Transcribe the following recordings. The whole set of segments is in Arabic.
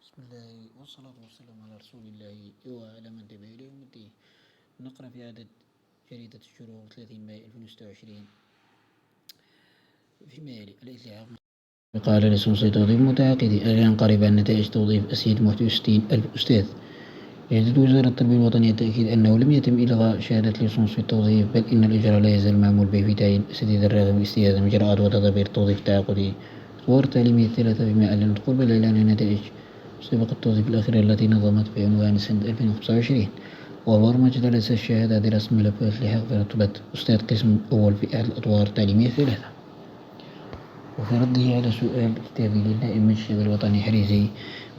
بسم الله والصلاة والسلام على رسول الله وعلى من تبع إلى يوم الدين. نقرأ في عدد جريدة الشروق 30 ماي 2026 في مالي الإتلاف. قال لسوسي توظيف متعاقدين الآن قريبا نتائج توظيف أسيد 61,000 أستاذ. جهدت وزارة التربية الوطنية تأكيد أنه لم يتم إلغاء شهادة ليسونس في التوظيف، بل إن الإجراء لا يزال معمول به في تعيين أساتذة الراغب باستخدام إجراءات وتدابير التوظيف التعاقدي. الأطوار التعليمية الثلاثة بما أعلنت قرب الإعلان عن نتائج مسابقة التوظيف الأخيرة التي نظمت بعنوان سنة 2025، وبرمجت على أساس الشهادة دراسة ملفات لحق في رتبة أستاذ قسم أول في أحد الأطوار التعليمية الثلاثة. وفي رده على سؤال كتابي للنائب المجلس الوطني حريزي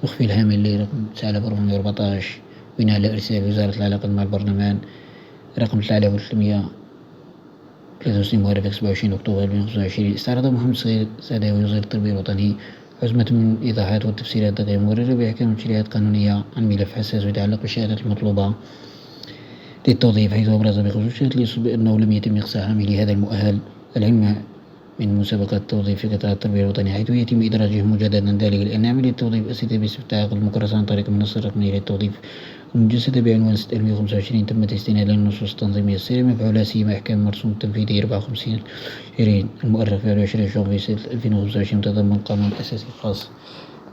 مخفي الهامل لرقم 9414 بناء على إرسال وزارة العلاقات مع البرلمان رقم 3363 موارد 27 أكتوبر 2025، استعرض محمد صغير سعداوي وزير التربية الوطني عزمة من الإيضاحات والتفسيرات غير مبررة بأحكام تشريعات قانونية عن ملف حساس يتعلق بالشهادات المطلوبة للتوظيف، حيث أبرز بخصوص شهادة اليسوع بأنه لم يتم إقصاء عاملي هذا المؤهل العلم من مسابقات التوظيف في قطاع التربية الوطنية، حيث يتم إدراجهم مجددا ذلك لأن عملية التوظيف أساسية باسم التعاقد المكرس عن طريق المنصة الرقمية للتوظيف المجسدة بعنوان 6125 تمت استنادا للنصوص التنظيمية السارية مفعولها سيما أحكام المرسوم التنفيذي 54 المؤرخ في 20 جونفي 2025 تضمن القانون الأساسي الخاص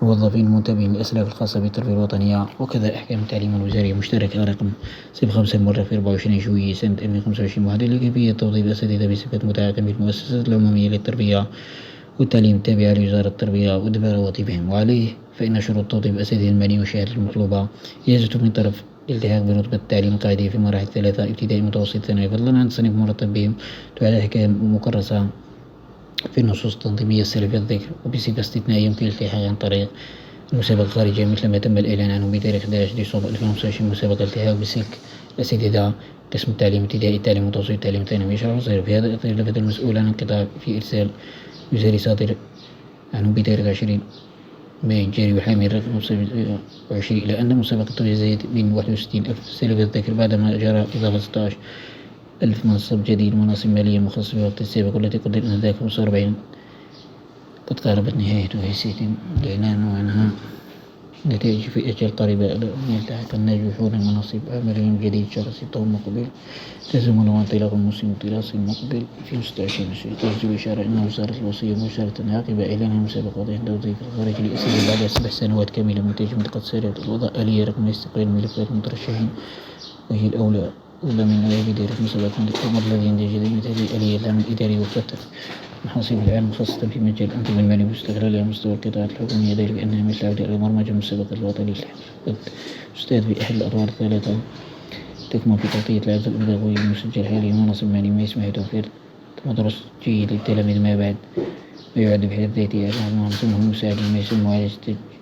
الموظفين المنتمين للأسلاك الخاصة بالتربية الوطنية، وكذا أحكام التعليم الوزاري المشتركة رقم 05 المؤرخ في 24 جويلية سنة 2025 محددة لكيفية توظيف أساتذة بصفة متعاقد بالمؤسسات العمومية للتربية والتعليم التابعة لوزارة التربية وإدبار رواتبهم. وعليه فإن شروط توظيف أساتذة المالي والشهادة المطلوبة إجازة من طرف الالتحاق برتبة التعليم القاعدي في مراحل ثلاثة ابتدائي متوسط ثانوي، فضلا عن تصنيف مرتب بهم تعد أحكام مكرسة في النصوص التنظيمية السلفية الذكر، وبصفة استثنائية يمكن الالتحاق عن طريق المسابقة الخارجية مثل ما تم الإعلان عنه بتاريخ 11 ديسمبر 2025 مسابقة التحاق بسلك الأساتذة قسم التعليم الابتدائي التعليم المتوسط التعليم الثانوي. يشرح صغير في هذا الإطار لفت المسؤول عن القطاع في إرسال وزاري صادر عنه بتاريخ 20 ماي الجاري وحامل رقم 25 إلى أن مسابقة التوظيف زادت من 61,000 سلفية الذكر بعدما جرى إضافة 16,000 منصب جديد مناصب مالية مخصصة في الوقت السابق، والتي قدر أن ذاك 45 قد قاربت نهايته، وسيتم الإعلان عنها نتائج في أجل قريبة أن يلتحق الناجحون مناصب عملهم الجديد شهر 6 المقبل تزامنا مع انطلاق الموسم الدراسي المقبل 2026. توجه إشارة أن وزارة الوصية مباشرة عقب إعلان المسابقة وضع التوظيف الخارجي لأساتذة بعد 7 سنوات كاملة من تجربة قد سارت الوضع آلية رقم استقلال ملفات المترشحين، وهي الأولى من نوعية إدارة مسابقات الأمر الذي يندرج ضمن هذه الآلية العمل الإداري وفتح محاصيل العام خاصة في مجال الأنظمة المالية واستغلالها على مستوى القطاعات الحكومية، ذلك أنها مثل عودة إلى برمجة المسابقات الوطنية للحفظ أستاذ في أحد الأطوار الثلاثة تكمن في تغطية العجز الإضافي المسجل حاليا مناصب مالية ما يسمح توفير مدرس جيد للتلاميذ ما يعد بحد ذاته أعلى ثم المساعد ما يسمى معالجة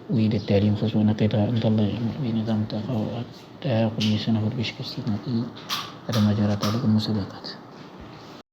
تجويد التعليم، خاصة أن قطاع ظل بنظام التعاقد سنفر بشكل استثنائي على ما جرى تعليق المسابقات.